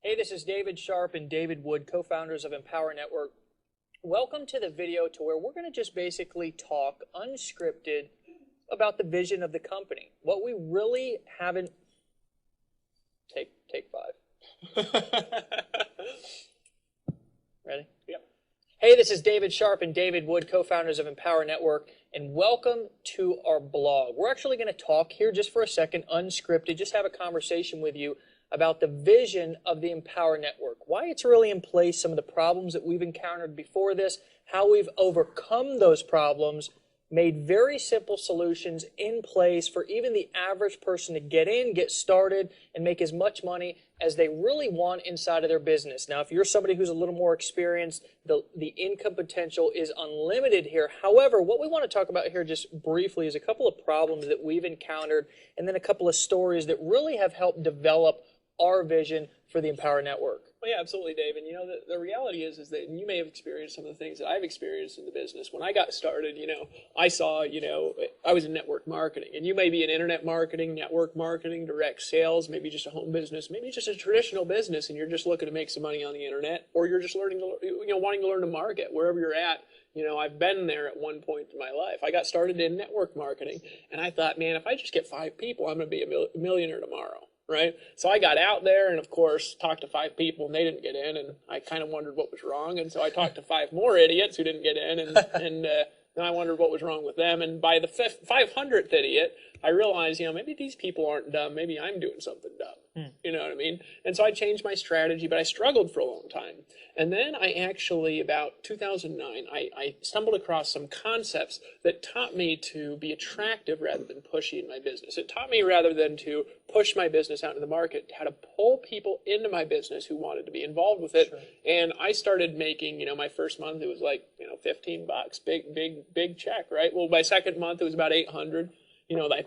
Hey, this is David Sharpe and David Wood, co-founders of Empower Network. Welcome to the video to where we're going to just basically talk unscripted about the vision of the company. What we really haven't... Take five. Ready? Yep. Hey, this is David Sharpe and David Wood, co-founders of Empower Network, and welcome to our blog. We're actually going to talk here just for a second, unscripted, just have a conversation with you about the vision of the Empower Network, why it's really in place, some of the problems that we've encountered before this, how we've overcome those problems, made very simple solutions in place for even the average person to get in, get started, and make as much money as they really want inside of their business. Now, if you're somebody who's a little more experienced, the income potential is unlimited here. However, what we want to talk about here just briefly is a couple of problems that we've encountered and then a couple of stories that really have helped develop our vision for the Empower Network. Well, yeah, absolutely, Dave. And, the reality is that you may have experienced some of the things that I've experienced in the business. When I got started, I saw, I was in network marketing. And you may be in internet marketing, network marketing, direct sales, maybe just a home business, maybe just a traditional business, and you're just looking to make some money on the internet, or you're just learning to, wanting to learn to market wherever you're at. I've been there at one point in my life. I got started in network marketing, and I thought, man, if I just get 5 people, I'm going to be a millionaire tomorrow. Right? So I got out there and, of course, talked to 5 people, and they didn't get in, and I kind of wondered what was wrong. And so I talked to 5 more idiots who didn't get in, and then I wondered what was wrong with them. And by the 500th idiot, I realized, maybe these people aren't dumb. Maybe I'm doing something dumb. You know what I mean? And so I changed my strategy, but I struggled for a long time. And then I actually, about 2009, I stumbled across some concepts that taught me to be attractive rather than pushy in my business. It taught me, rather than to push my business out into the market, how to pull people into my business who wanted to be involved with it. Sure. And I started making, my first month, it was like, $15, big check, right? Well, my second month, it was about 800.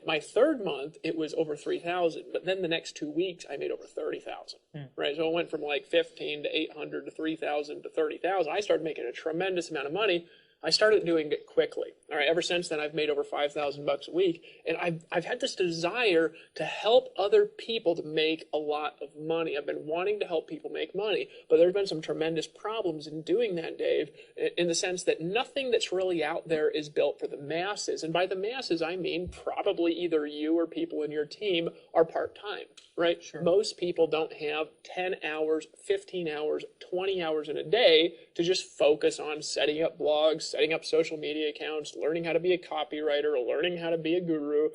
My third month, it was over 3,000. But then the next 2 weeks, I made over 30,000. Right? So it went from like 15 to 800 to 3,000 to 30,000. I started making a tremendous amount of money. I started doing it quickly. All right. Ever since then, I've made over $5,000 a week, and I've had this desire to help other people to make a lot of money. I've been wanting to help people make money, but there's been some tremendous problems in doing that, Dave, in the sense that nothing that's really out there is built for the masses. And by the masses, I mean probably either you or people in your team are part-time, right? Sure. Most people don't have 10 hours, 15 hours, 20 hours in a day to just focus on setting up blogs, setting up social media accounts, learning how to be a copywriter, learning how to be a guru,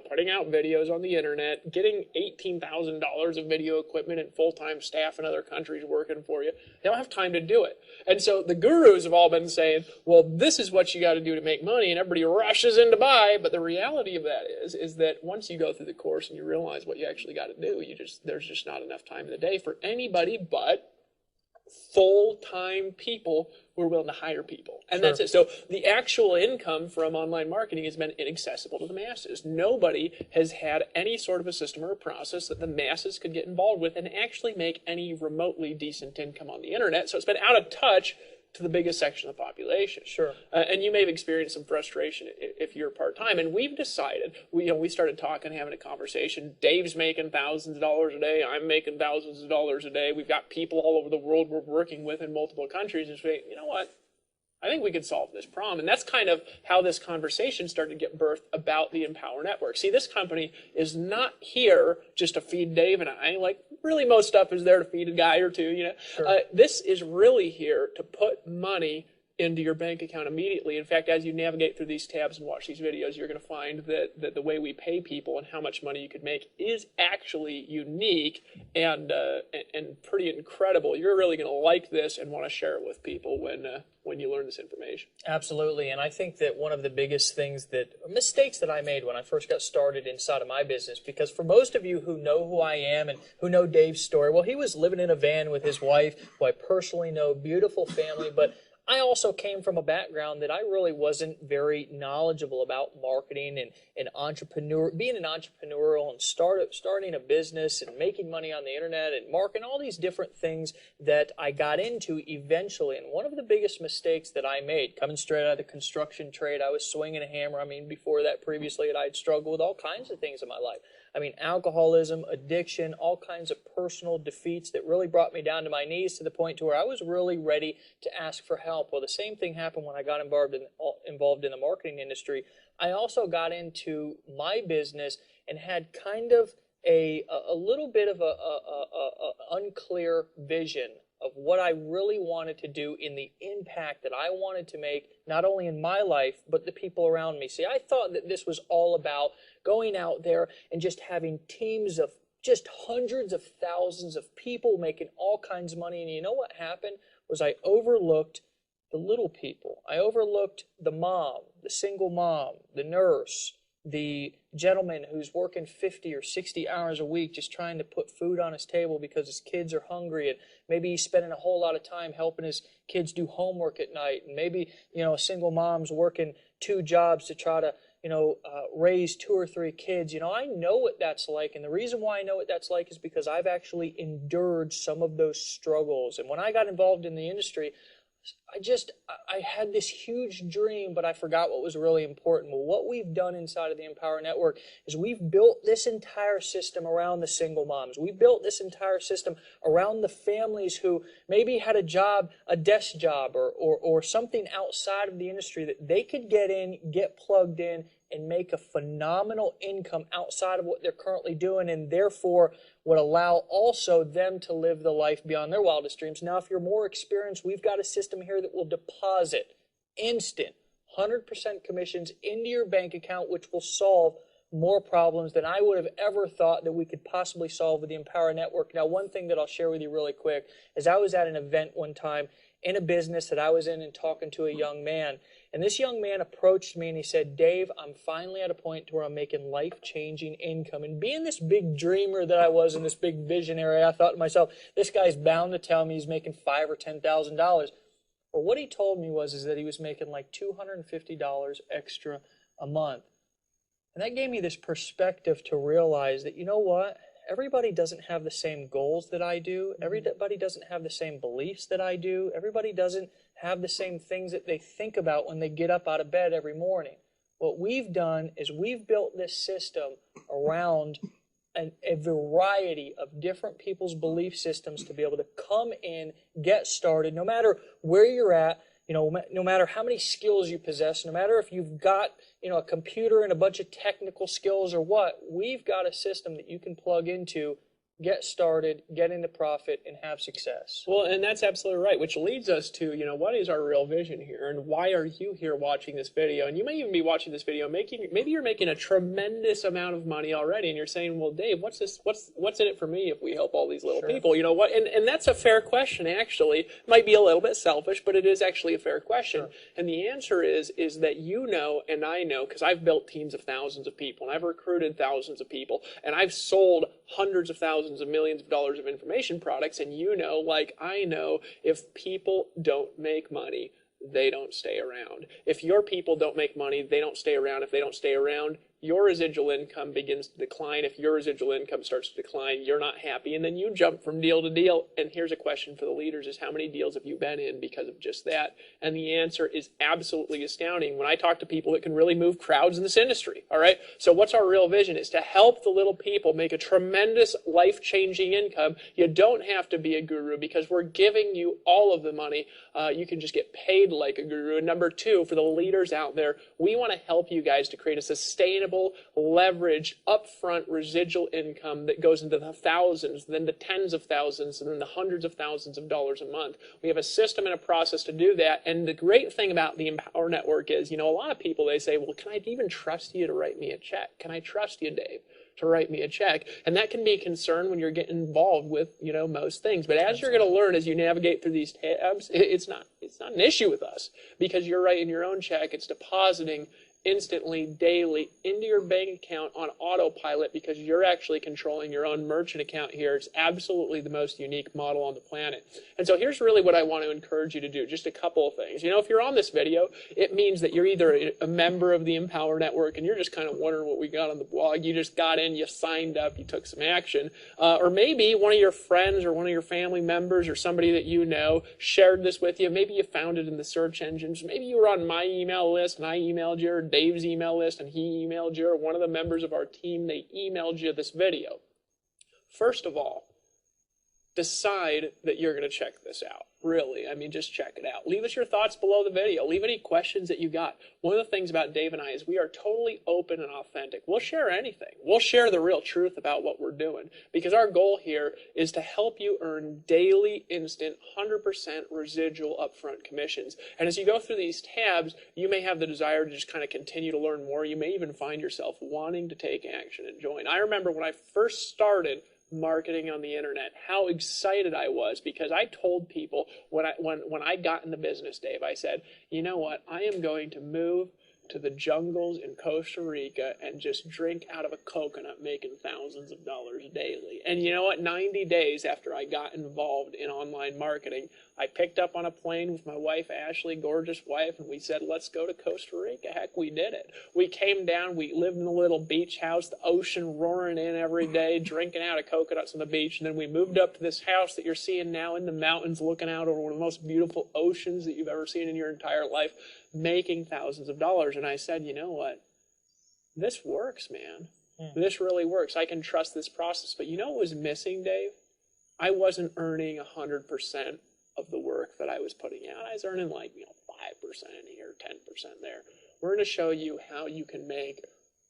putting out videos on the internet, getting $18,000 of video equipment and full-time staff in other countries working for you. They don't have time to do it. And so the gurus have all been saying, well, this is what you got to do to make money, and everybody rushes in to buy. But the reality of that is that once you go through the course and you realize what you actually got to do, there's just not enough time in the day for anybody but full-time people who are willing to hire people. And Sure. That's it. So the actual income from online marketing has been inaccessible to the masses. Nobody has had any sort of a system or a process that the masses could get involved with and actually make any remotely decent income on the internet. So it's been out of touch to the biggest section of the population. Sure. And you may have experienced some frustration if you're part-time. And we've decided, we started talking, having a conversation. Dave's making thousands of dollars a day. I'm making thousands of dollars a day. We've got people all over the world we're working with in multiple countries. And say, you know what? I think we can solve this problem. And that's kind of how this conversation started to get birthed about the Empower Network. See, this company is not here just to feed Dave and I. Like, really, most stuff is there to feed a guy or two, Sure. This is really here to put money into your bank account immediately. In fact, as you navigate through these tabs and watch these videos, you're going to find that the way we pay people and how much money you could make is actually unique and pretty incredible. You're really going to like this and want to share it with people when you learn this information. Absolutely. And I think that one of the biggest mistakes that I made when I first got started inside of my business, because for most of you who know who I am and who know Dave's story, well, he was living in a van with his wife, who I personally know, beautiful family, but I also came from a background that I really wasn't very knowledgeable about marketing and being an entrepreneurial and starting a business and making money on the internet and marketing, all these different things that I got into eventually. And one of the biggest mistakes that I made, coming straight out of the construction trade, I was swinging a hammer. I mean, before that, previously, I'd struggled with all kinds of things in my life. I mean, alcoholism, addiction, all kinds of personal defeats that really brought me down to my knees to the point to where I was really ready to ask for help. Well, the same thing happened when I got involved in the marketing industry. I also got into my business and had kind of a little bit of a unclear vision of what I really wanted to do in the impact that I wanted to make, not only in my life, but the people around me. See, I thought that this was all about going out there and just having teams of just hundreds of thousands of people making all kinds of money. And you know what happened was I overlooked the little people. I overlooked the mom, the single mom, the nurse, the gentleman who's working 50 or 60 hours a week just trying to put food on his table because his kids are hungry, and maybe he's spending a whole lot of time helping his kids do homework at night, and maybe, a single mom's working 2 jobs to try to, raise 2 or 3 kids. I know what that's like, and the reason why I know what that's like is because I've actually endured some of those struggles. And when I got involved in the industry, I had this huge dream, but I forgot what was really important. Well, what we've done inside of the Empower Network is we've built this entire system around the single moms. We built this entire system around the families who maybe had a job, a desk job, or something outside of the industry that they could get in, get plugged in, and make a phenomenal income outside of what they're currently doing, and therefore would allow also them to live the life beyond their wildest dreams. Now, if you're more experienced, we've got a system here that will deposit instant 100% commissions into your bank account, which will solve more problems than I would have ever thought that we could possibly solve with the Empower Network. Now, one thing that I'll share with you really quick is I was at an event one time in a business that I was in and talking to a young man. And this young man approached me and he said, Dave, I'm finally at a point where I'm making life-changing income. And being this big dreamer that I was and this big visionary, I thought to myself, this guy's bound to tell me he's making $5,000 or $10,000. Well, what he told me is that he was making like $250 extra a month. And that gave me this perspective to realize that, you know what? Everybody doesn't have the same goals that I do. Everybody doesn't have the same beliefs that I do. Everybody doesn't have the same things that they think about when they get up out of bed every morning. What we've done is we've built this system around a variety of different people's belief systems to be able to come in, get started, no matter where you're at, no matter how many skills you possess, no matter if you've got, a computer and a bunch of technical skills or what, we've got a system that you can plug into, get started, get into profit, and have success. Well, and that's absolutely right, which leads us to, what is our real vision here, and why are you here watching this video? And you may even be watching this video maybe you're making a tremendous amount of money already, and you're saying, well, Dave, what's in it for me if we help all these little people? You know what? And that's a fair question, actually. It might be a little bit selfish, but it is actually a fair question. Sure. And the answer is that and I know, because I've built teams of thousands of people, and I've recruited thousands of people, and I've sold hundreds of thousands of millions of dollars of information products, and I know, if people don't make money, they don't stay around. If your people don't make money, they don't stay around. If they don't stay around, your residual income begins to decline. If your residual income starts to decline, you're not happy, and then you jump from deal to deal. And here's a question for the leaders is, how many deals have you been in because of just that? And the answer is absolutely astounding when I talk to people that can really move crowds in this industry, all right? So what's our real vision? Is to help the little people make a tremendous life-changing income. You don't have to be a guru because we're giving you all of the money. You can just get paid like a guru. And number 2, for the leaders out there, we want to help you guys to create a sustainable, leverage, upfront residual income that goes into the thousands, then the tens of thousands, and then the hundreds of thousands of dollars a month. We have a system and a process to do that. And the great thing about the Empower Network is, a lot of people, they say, well, can I even trust you to write me a check? Can I trust you, Dave, to write me a check? And that can be a concern when you're getting involved with, most things. But as you're going to learn as you navigate through these tabs, it's not an issue with us, because you're writing your own check. It's depositing instantly, daily, into your bank account on autopilot, because you're actually controlling your own merchant account here. It's absolutely the most unique model on the planet. And so here's really what I want to encourage you to do. Just a couple of things. If you're on this video, it means that you're either a member of the Empower Network and you're just kind of wondering what we got on the blog. You just got in, you signed up, you took some action. Or maybe one of your friends or one of your family members or somebody that you know shared this with you. Maybe you found it in the search engines. Maybe you were on my email list and I emailed you, or Dave's email list and he emailed you, or one of the members of our team, they emailed you this video. First of all, decide that you're going to check this out. Really, I mean, just check it out. Leave us your thoughts below the video. Leave any questions that you got. One of the things about Dave and I is we are totally open and authentic. We'll share anything. We'll share the real truth about what we're doing, because our goal here is to help you earn daily, instant, 100% residual upfront commissions. And as you go through these tabs, you may have the desire to just kind of continue to learn more. You may even find yourself wanting to take action and join. I remember when I first started marketing on the internet, how excited I was, because I told people when I got in the business, Dave, I said, you know what, I am going to move to the jungles in Costa Rica and just drink out of a coconut, making thousands of dollars daily. And you know what, 90 days after I got involved in online marketing, I picked up on a plane with my wife, Ashley, gorgeous wife, and we said, let's go to Costa Rica. Heck, we did it. We came down, we lived in a little beach house, the ocean roaring in every day, drinking out of coconuts on the beach, and then we moved up to this house that you're seeing now in the mountains, looking out over one of the most beautiful oceans that you've ever seen in your entire life, making thousands of dollars. And I said, you know what? This works, man. This really works. I can trust this process. But you know what was missing, Dave? I wasn't earning 100% of the work that I was putting out. I was earning like, 5% here, 10% there. We're going to show you how you can make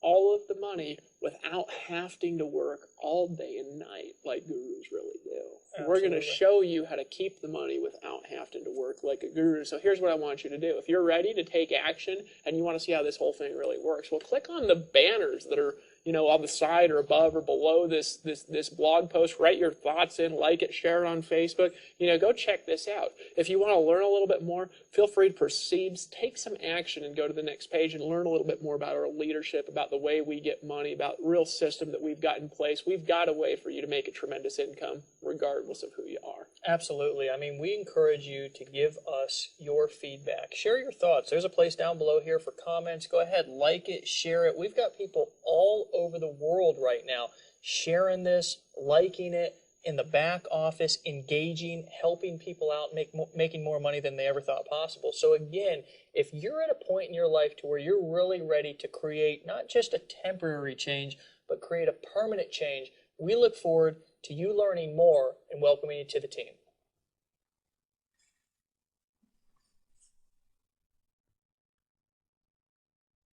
all of the money without having to work all day and night like gurus really do. Absolutely. We're going to show you how to keep the money without having to work like a guru. So here's what I want you to do. If you're ready to take action and you want to see how this whole thing really works, well, click on the banners that are on the side or above or below this blog post. Write your thoughts in, like it, share it on Facebook. Go check this out. If you want to learn a little bit more, feel free to proceed. Take some action and go to the next page and learn a little bit more about our leadership, about the way we get money, about the real system that we've got in place. We've got a way for you to make a tremendous income regardless of who you are. Absolutely. I mean, we encourage you to give us your feedback. Share your thoughts. There's a place down below here for comments. Go ahead, like it, share it. We've got people all over the world right now sharing this, liking it, in the back office, engaging, helping people out, making more money than they ever thought possible. So again, if you're at a point in your life to where you're really ready to create not just a temporary change, but create a permanent change, we look forward to you learning more and welcoming you to the team.